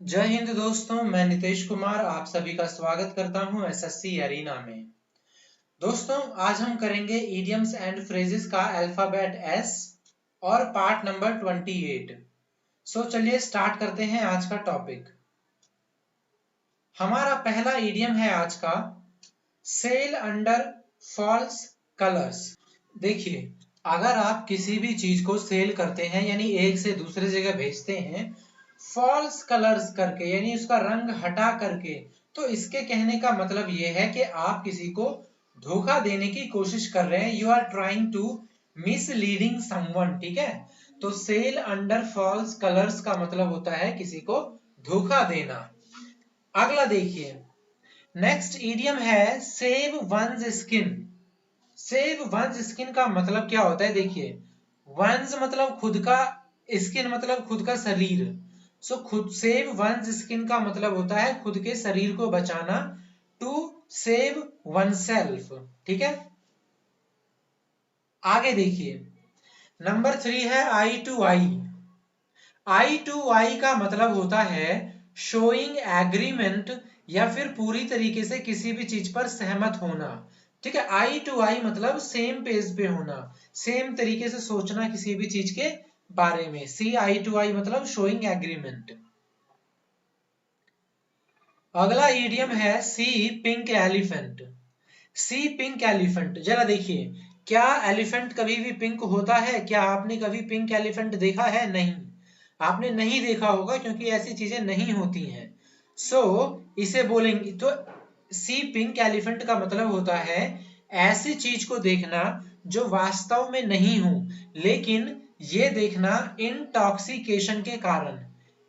जय हिंद दोस्तों, मैं नितेश कुमार आप सभी का स्वागत करता हूं एसएससी एरिना में। दोस्तों, आज हम करेंगे इडियम्स एंड फ्रेजेस का अल्फाबेट एस और पार्ट नंबर 28। चलिए स्टार्ट करते हैं आज का टॉपिक। हमारा पहला इडियम है आज का सेल अंडर फॉल्स कलर्स। देखिए, अगर आप किसी भी चीज को सेल करते हैं यानी एक से दूसरे जगह भेजते हैं फॉल्स कलर्स करके यानी उसका रंग हटा करके, तो इसके कहने का मतलब यह है कि आप किसी को धोखा देने की कोशिश कर रहे हैं। You are trying to misleading someone. ठीक है, तो सेल अंडर फॉल्स कलर्स का मतलब होता है किसी को धोखा देना। अगला देखिए, नेक्स्ट इडियम है save one's skin. Save one's skin का मतलब क्या होता है? देखिए, वंस मतलब खुद का, स्किन मतलब खुद का शरीर। खुद सेव वंस स्किन का मतलब होता है खुद के शरीर को बचाना, टू सेव वन सेल्फ। ठीक है, आगे देखिए, नंबर 3 है आई टू आई। आई टू आई का मतलब होता है शोइंग एग्रीमेंट या फिर पूरी तरीके से किसी भी चीज पर सहमत होना। ठीक है, आई टू आई मतलब सेम पेज पे होना, सेम तरीके से सोचना किसी भी चीज के बारे में। सी आई टू आई मतलब शोइंग एग्रीमेंट। अगला इडियम है सी पिंक एलिफेंट। सी पिंक एलिफेंट, जरा देखिए, क्या एलिफेंट कभी भी पिंक होता है? क्या आपने कभी पिंक एलिफेंट देखा है? नहीं, आपने नहीं देखा होगा क्योंकि ऐसी चीजें नहीं होती हैं। इसे बोलेंगे तो सी पिंक एलिफेंट का मतलब होता है ऐसी चीज को देखना जो वास्तव में नहीं हो, लेकिन ये देखना इंटॉक्सिकेशन के कारण।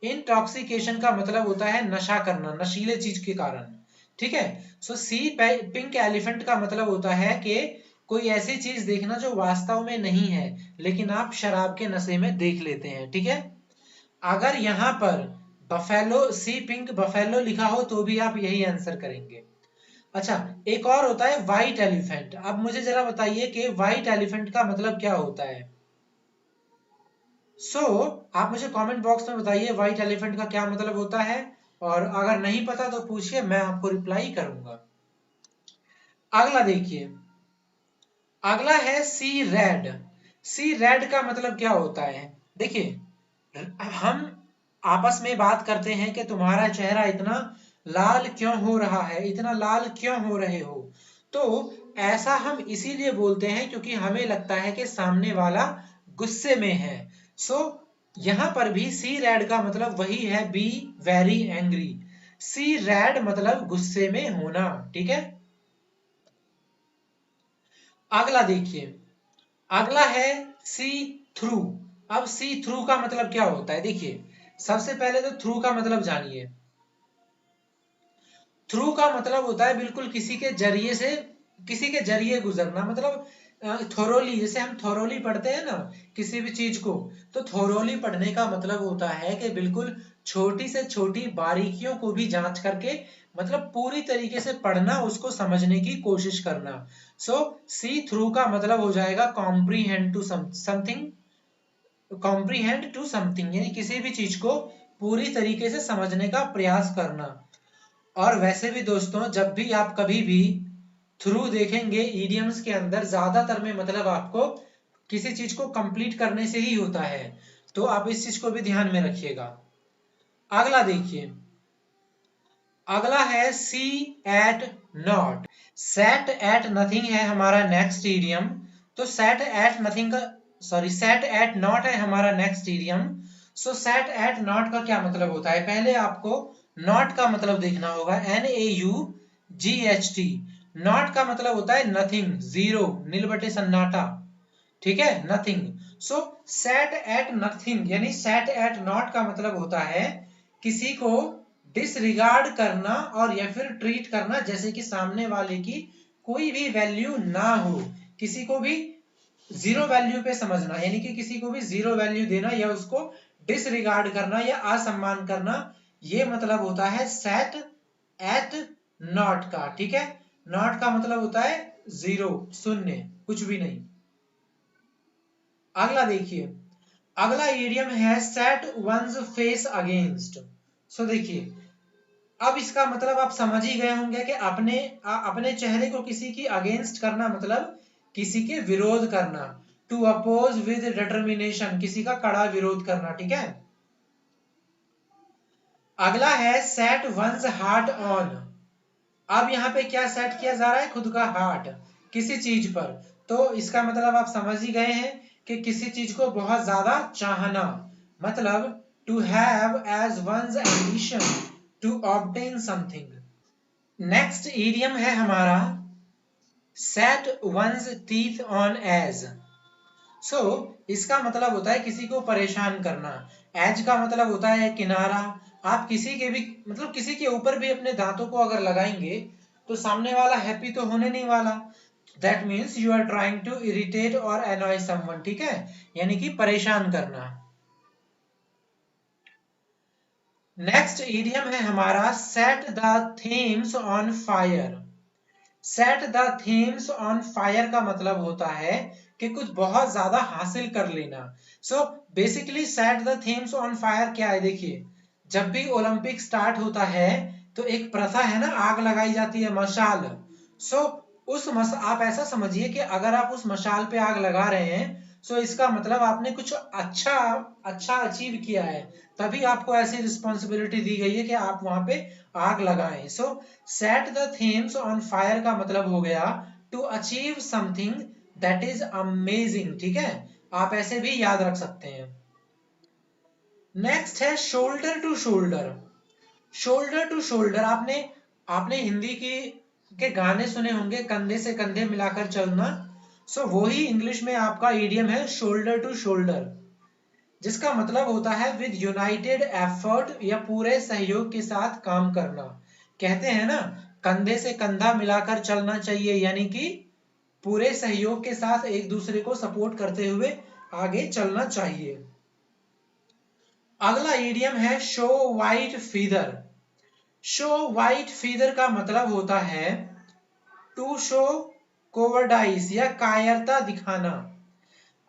इंटॉक्सिकेशन का मतलब होता है नशा करना, नशीले चीज के कारण। ठीक है, सी पिंक एलिफेंट का मतलब होता है कि कोई ऐसी चीज देखना जो वास्तव में नहीं है लेकिन आप शराब के नशे में देख लेते हैं। ठीक है, अगर यहां पर बफेलो, सी पिंक बफेलो लिखा हो तो भी आप यही आंसर करेंगे। अच्छा, एक और होता है व्हाइट एलिफेंट। अब मुझे जरा बताइए कि व्हाइट एलिफेंट का मतलब क्या होता है। आप मुझे कमेंट बॉक्स में बताइए व्हाइट एलिफेंट का क्या मतलब होता है, और अगर नहीं पता तो पूछिए, मैं आपको रिप्लाई करूंगा। अगला देखिए, अगला है सी रेड। सी रेड का मतलब क्या होता है? देखिए, हम आपस में बात करते हैं कि तुम्हारा चेहरा इतना लाल क्यों हो रहा है, इतना लाल क्यों हो रहे हो। तो ऐसा हम इसीलिए बोलते हैं क्योंकि हमें लगता है कि सामने वाला गुस्से में है। सो यहां पर भी सी रेड का मतलब वही है, be very angry. See red मतलब गुस्से में होना। ठीक है, अगला देखिए, अगला है सी थ्रू। अब सी थ्रू का मतलब क्या होता है? देखिए, सबसे पहले तो थ्रू का मतलब जानिए। थ्रू का मतलब होता है बिल्कुल किसी के जरिए से, किसी के जरिए गुजरना, मतलब थोरोली, जैसे हम थोरोली पढ़ते हैं ना किसी भी चीज को, तो थोरोली पढ़ने का मतलब होता है कि बिल्कुल छोटी से छोटी बारीकियों को भी जांच करके, मतलब पूरी तरीके से पढ़ना, उसको समझने की कोशिश करना। सी थ्रू का मतलब हो जाएगा comprehend to something, comprehend to something यानी किसी भी चीज को पूरी तरीके से समझने का प्रयास करना। और वैसे भी दोस्तों, जब भी आप कभी भी थ्रू देखेंगे इडियम्स के अंदर, ज्यादातर में मतलब आपको किसी चीज को कंप्लीट करने से ही होता है, तो आप इस चीज को भी ध्यान में रखिएगा। अगला देखिए, अगला है see at naught. Set at nothing है हमारा नेक्स्ट इडियम। तो सेट एट नथिंग का, सॉरी, सेट एट नॉट है हमारा next idiom. Set at naught का क्या मतलब होता है? पहले आपको नॉट का मतलब देखना होगा, NAUGHT। नॉट का मतलब होता है नथिंग, जीरो, नील बटे सन्नाटा। ठीक है, नथिंग। सेट एट नथिंग यानी सेट एट नॉट का मतलब होता है किसी को डिसरिगार्ड करना और या फिर ट्रीट करना जैसे कि सामने वाले की कोई भी वैल्यू ना हो, किसी को भी जीरो वैल्यू पे समझना, यानी कि किसी को भी जीरो वैल्यू देना या उसको डिसरिगार्ड करना या असम्मान करना, ये मतलब होता है सेट एट नॉट का। ठीक है, नॉट का मतलब होता है जीरो, शून्य, कुछ भी नहीं। अगला देखिए, अगला इडियम है सेट वंस फेस अगेंस्ट। सो देखिए, अब इसका मतलब आप समझ ही गए होंगे कि अपने चेहरे को किसी की अगेंस्ट करना मतलब किसी के विरोध करना। टू अपोज विद डिटर्मिनेशन, किसी का कड़ा विरोध करना, ठीक है। अगला है सेट वंस हार्ट ऑन। अब यहाँ पे क्या सेट किया जा रहा है? खुद का हार्ट किसी चीज पर। तो इसका मतलब आप समझ ही गए हैं कि किसी चीज को बहुत ज्यादा चाहना, मतलब to have as one's ambition to obtain something. Next idiom है हमारा set one's teeth on edge. So इसका मतलब होता है किसी को परेशान करना। एज का मतलब होता है किनारा। आप किसी के भी मतलब किसी के ऊपर भी अपने दांतों को अगर लगाएंगे तो सामने वाला हैप्पी तो होने नहीं वाला। That means you are trying to irritate और एनॉय समवन, ठीक है, यानी कि परेशान करना। नेक्स्ट इडियम है हमारा set the Thames on fire. Set the Thames on fire का मतलब होता है कि कुछ बहुत ज्यादा हासिल कर लेना। So basically set the Thames on fire क्या है? देखिए, जब भी ओलंपिक स्टार्ट होता है तो एक प्रथा है ना, आग लगाई जाती है, मशाल। सो आप ऐसा समझिए कि अगर आप उस मशाल पे आग लगा रहे हैं सो इसका मतलब आपने कुछ अच्छा अच्छा अचीव किया है, तभी आपको ऐसी रिस्पॉन्सिबिलिटी दी गई है कि आप वहां पे आग लगाएं। So set the Thames on fire का मतलब हो गया to achieve something that is amazing, ठीक है, आप ऐसे भी याद रख सकते हैं। नेक्स्ट है shoulder to shoulder. Shoulder to shoulder आपने आपने हिंदी की के गाने सुने होंगे, कंधे से कंधे मिलाकर चलना। सो वही इंग्लिश में आपका ईडियम है शोल्डर टू शोल्डर, जिसका मतलब होता है विद यूनाइटेड एफर्ट या पूरे सहयोग के साथ काम करना। कहते हैं ना, कंधे से कंधा मिलाकर चलना चाहिए, यानी कि पूरे सहयोग के साथ एक दूसरे को सपोर्ट करते हुए आगे चलना चाहिए। अगला इडियम है show white feather. Show white feather का मतलब होता है टू शो कोवर्डाइस या कायरता दिखाना।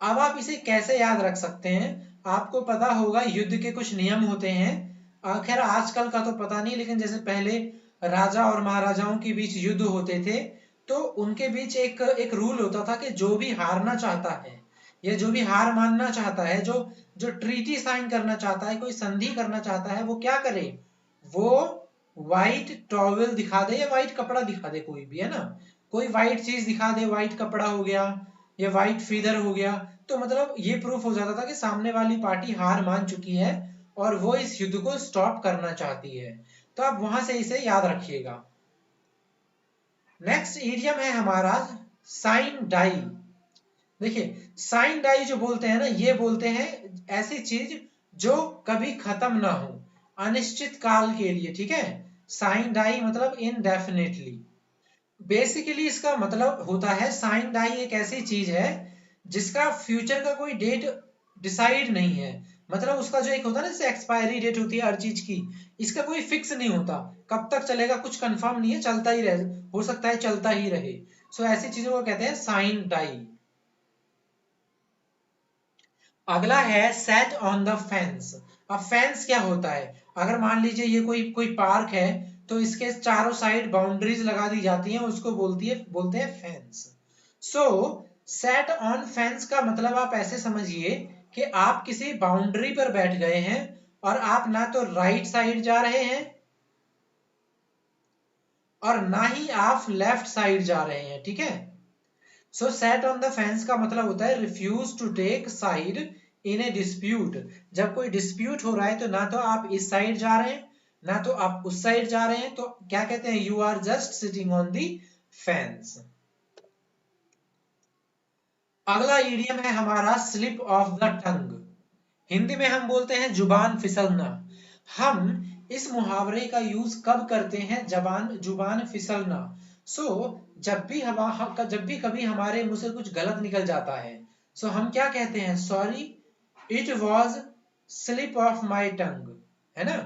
अब आप इसे कैसे याद रख सकते हैं? आपको पता होगा युद्ध के कुछ नियम होते हैं। खैर आजकल का तो पता नहीं, लेकिन जैसे पहले राजा और महाराजाओं के बीच युद्ध होते थे तो उनके बीच एक एक रूल होता था कि जो भी हारना चाहता है या जो भी हार मानना चाहता है, जो जो ट्रीटी साइन करना चाहता है, कोई संधि करना चाहता है, वो क्या करे? वो व्हाइट टॉवेल दिखा दे या व्हाइट कपड़ा दिखा दे, कोई भी है ना, कोई व्हाइट चीज दिखा दे, व्हाइट कपड़ा हो गया या व्हाइट फीदर हो गया। तो मतलब ये प्रूफ हो जाता था कि सामने वाली पार्टी हार मान चुकी है और वो इस युद्ध को स्टॉप करना चाहती है। तो आप वहां से इसे याद रखिएगा। नेक्स्ट इडियम है हमारा साइन डाई। देखिए, साइन डाई जो बोलते हैं ना, ये बोलते हैं ऐसी चीज जो कभी खत्म ना हो, अनिश्चित काल के लिए, ठीक है। साइन डाई मतलब इनडेफिनेटली। बेसिकली इसका मतलब होता है साइन डाई एक ऐसी चीज है जिसका फ्यूचर का कोई डेट डिसाइड नहीं है। मतलब उसका जो एक होता है ना, जैसे एक्सपायरी डेट होती है हर चीज की, इसका कोई फिक्स नहीं होता, कब तक चलेगा कुछ कंफर्म नहीं है, चलता ही रहे, हो सकता है चलता ही रहे। सो ऐसी चीजों को कहते हैं साइन डाई। अगला है सेट ऑन द फेंस। अब फेंस क्या होता है? अगर मान लीजिए ये कोई कोई पार्क है तो इसके चारों साइड बाउंड्रीज लगा दी जाती हैं, उसको बोलते हैं fence. So set on fence का मतलब आप ऐसे समझिए कि आप किसी बाउंड्री पर बैठ गए हैं और आप ना तो राइट साइड जा रहे हैं और ना ही आप लेफ्ट साइड जा रहे हैं, ठीक है। So set on the fence का मतलब होता है refuse to take side in a dispute. जब कोई डिस्प्यूट हो रहा है तो ना तो आप इस साइड जा रहे हैं ना तो आप उस साइड जा रहे हैं, तो क्या कहते हैं? You are just sitting on the fence. अगला इडियम है हमारा slip of the tongue. Hindi में हम बोलते हैं जुबान फिसलना। हम इस मुहावरे का यूज कब करते हैं? जबान जुबान फिसलना। सो जब भी कभी हमारे मुंह से कुछ गलत निकल जाता है सो हम क्या कहते हैं? Sorry, it was slip of my tongue, है ना।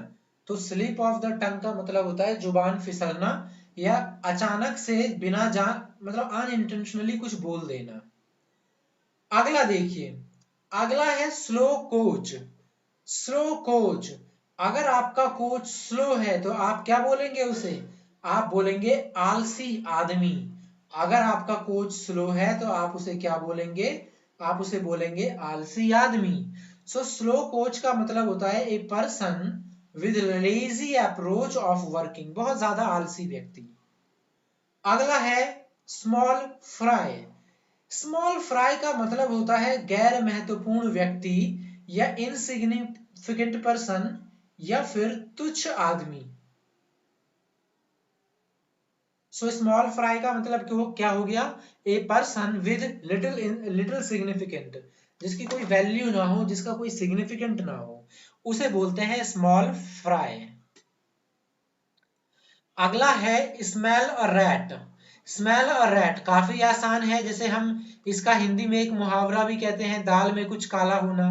तो स्लिप ऑफ द टंग का मतलब होता है जुबान फिसलना या अचानक से बिना जान मतलब अनइंटेंशनली कुछ बोल देना। अगला देखिए, अगला है स्लो कोच। स्लो कोच अगर आपका कोच स्लो है तो आप क्या बोलेंगे उसे? आप बोलेंगे आलसी आदमी। अगर आपका कोच स्लो है तो आप उसे क्या बोलेंगे? आप उसे बोलेंगे आलसी आदमी। सो स्लो कोच का मतलब होता है a person with lazy approach of working, बहुत ज्यादा आलसी व्यक्ति। अगला है स्मॉल फ्राई। स्मॉल फ्राई का मतलब होता है गैर महत्वपूर्ण व्यक्ति या इनसिग्निफिकेंट पर्सन या फिर तुच्छ आदमी। सो स्मॉल फ्राई का मतलब क्या हो गया? A person with little significant, जिसकी कोई वैल्यू ना हो, जिसका कोई सिग्निफिकेंट ना हो, उसे बोलते हैं स्मॉल फ्राई। अगला है स्मेल और रैट। स्मेल और रैट काफी आसान है, जैसे हम इसका हिंदी में एक मुहावरा भी कहते हैं, दाल में कुछ काला होना।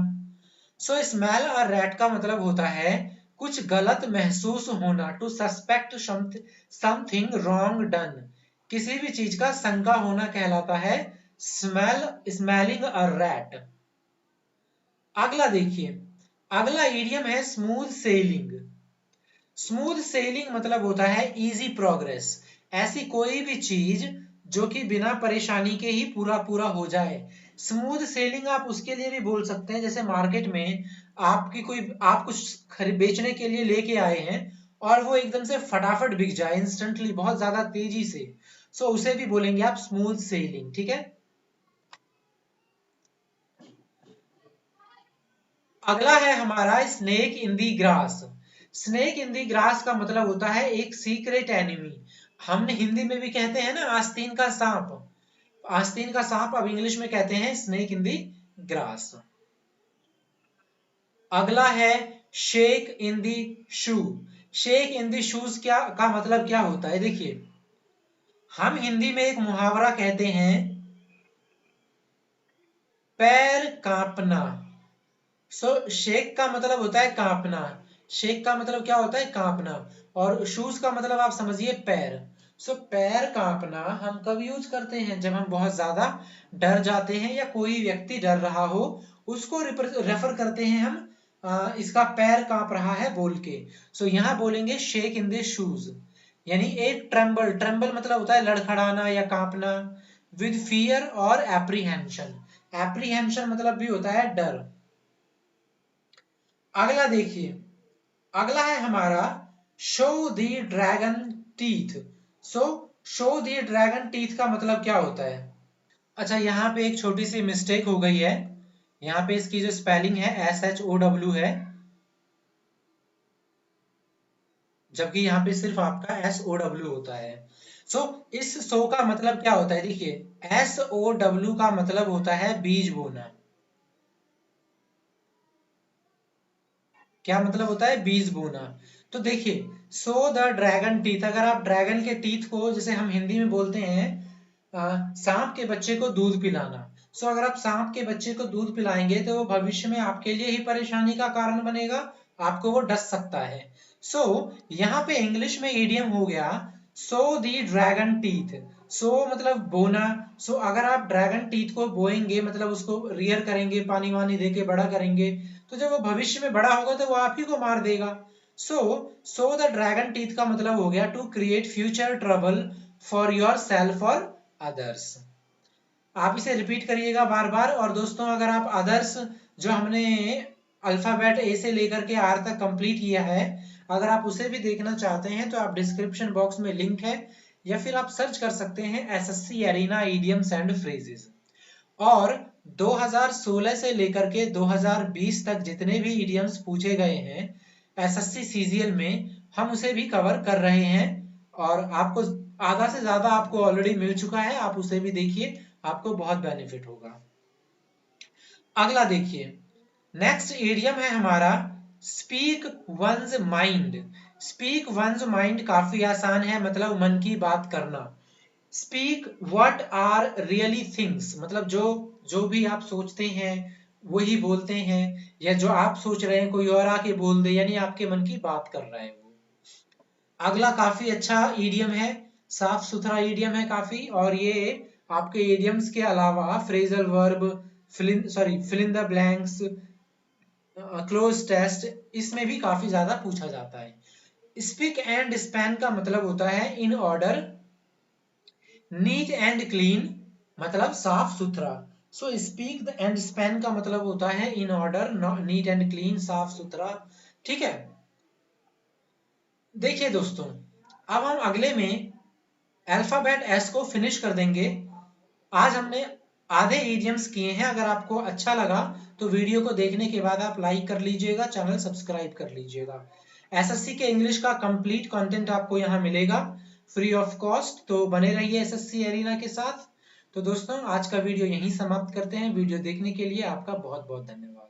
सो स्मेल और रैट का मतलब होता है कुछ गलत महसूस होना, to suspect something wrong done, किसी भी चीज का शंका होना कहलाता है स्मेलिंग अ रैट। अगला देखिए, अगला इडियम है स्मूथ सेलिंग। स्मूथ सेलिंग मतलब होता है इजी प्रोग्रेस, ऐसी कोई भी चीज जो कि बिना परेशानी के ही पूरा पूरा हो जाए। स्मूथ सेलिंग आप उसके लिए भी बोल सकते हैं, जैसे मार्केट में आप कुछ बेचने के लिए लेके आए हैं और वो एकदम से फटाफट बिक जाए, इंस्टेंटली, बहुत ज्यादा तेजी से, सो उसे भी बोलेंगे आप स्मूथ सेलिंग। ठीक है। अगला है हमारा snake in the grass. Snake in the grass का मतलब होता है एक सीक्रेट एनिमी। हमने हिंदी में भी कहते हैं ना आस्तीन का सांप, आस्तीन का सांप अब इंग्लिश में कहते हैं स्नेक इन दी ग्रास। अगला है शेक इन दी शू। शेक इन दी शूज क्या का मतलब क्या होता है? देखिए, हम हिंदी में एक मुहावरा कहते हैं पैर कांपना। सो शेक का मतलब होता है कांपना। शेक का मतलब क्या होता है? कांपना। और शूज का मतलब आप समझिए पैर। सो पैर कांपना हम कब यूज करते हैं? जब हम बहुत ज्यादा डर जाते हैं या कोई व्यक्ति डर रहा हो, उसको रेफर करते हैं हम इसका पैर कांप रहा है बोल के। सो यहाँ बोलेंगे शेक इन द शूज, यानी एक ट्रेम्बल। ट्रेम्बल मतलब होता है लड़खड़ाना या कांपना, विद फियर और एप्रीहेंशन। एप्रीहेंशन मतलब भी होता है डर। अगला देखिए, अगला है हमारा शो दी ड्रैगन टीथ। सो शो दी ड्रैगन टीथ का मतलब क्या होता है? अच्छा, यहाँ पे एक छोटी सी मिस्टेक हो गई है। यहाँ पे इसकी जो स्पेलिंग है SHOW है, जबकि यहाँ पे सिर्फ आपका SOW होता है। सो इस शो का मतलब क्या होता है? देखिए, SOW का मतलब होता है बीज बोना। क्या मतलब होता है? बीज बोना। तो देखिए, सो द ड्रैगन टीथ, अगर आप ड्रैगन के टीथ को, जैसे हम हिंदी में बोलते हैं सांप के बच्चे को दूध पिलाना। सो अगर आप सांप के बच्चे को दूध पिलाएंगे तो वो भविष्य में आपके लिए ही परेशानी का कारण बनेगा, आपको वो डस सकता है। सो यहाँ पे इंग्लिश में इडियम हो गया सो दी ड्रैगन टीथ। सो मतलब बोना। सो अगर आप ड्रैगन टीथ को बोएंगे, मतलब उसको रियर करेंगे, पानी वानी देके बड़ा करेंगे, तो जब वो भविष्य में बड़ा होगा तो वो आप ही को मार देगा। सो द ड्रैगन टीथ का मतलब हो गया to create future trouble for your self और अदर्स। आप इसे रिपीट करिएगा बार बार। और दोस्तों, अगर आप अदर्स जो हमने अल्फाबेट ए से लेकर के आर तक कंप्लीट किया है, अगर आप उसे भी देखना चाहते हैं तो आप डिस्क्रिप्शन बॉक्स में लिंक है, या फिर आप सर्च कर सकते हैं SSC arena idioms and phrases. और 2016 से लेकर के 2020 तक जितने भी इडियम्स पूछे गए हैं SSC CGL में, हम उसे भी कवर कर रहे हैं। और आपको आधा से ज्यादा आपको ऑलरेडी मिल चुका है, आप उसे भी देखिए, आपको बहुत बेनिफिट होगा। अगला देखिए, नेक्स्ट इडियम है हमारा speak one's mind. Speak one's mind काफी आसान है, मतलब मन की बात करना। Speak what are really things, मतलब जो जो भी आप सोचते हैं वही बोलते हैं, या जो आप सोच रहे हैं कोई और आके बोल दे, यानी आपके मन की बात कर रहा है वो। अगला काफी अच्छा ईडियम है, साफ सुथरा ईडियम है काफी, और ये आपके ईडियम्स के अलावा phrasal verb, fill in the blanks, cloze test, इसमें भी काफी ज्यादा पूछा जाता है। स्पीक एंड स्पैन का मतलब होता है in order, neat and clean मतलब साफ सुथरा। सो स्पीक एंड स्पैन का मतलब होता है in order, neat and clean, साफ सुथरा। ठीक है, देखिए दोस्तों, अब हम अगले में अल्फाबेट एस को फिनिश कर देंगे। आज हमने आधे इडियम्स किए हैं। अगर आपको अच्छा लगा तो वीडियो को देखने के बाद आप लाइक कर लीजिएगा, चैनल सब्सक्राइब कर लीजिएगा। एसएससी के इंग्लिश का कंप्लीट कंटेंट आपको यहाँ मिलेगा फ्री ऑफ कॉस्ट, तो बने रहिए एसएससी एरिना के साथ। तो दोस्तों, आज का वीडियो यहीं समाप्त करते हैं। वीडियो देखने के लिए आपका बहुत बहुत धन्यवाद।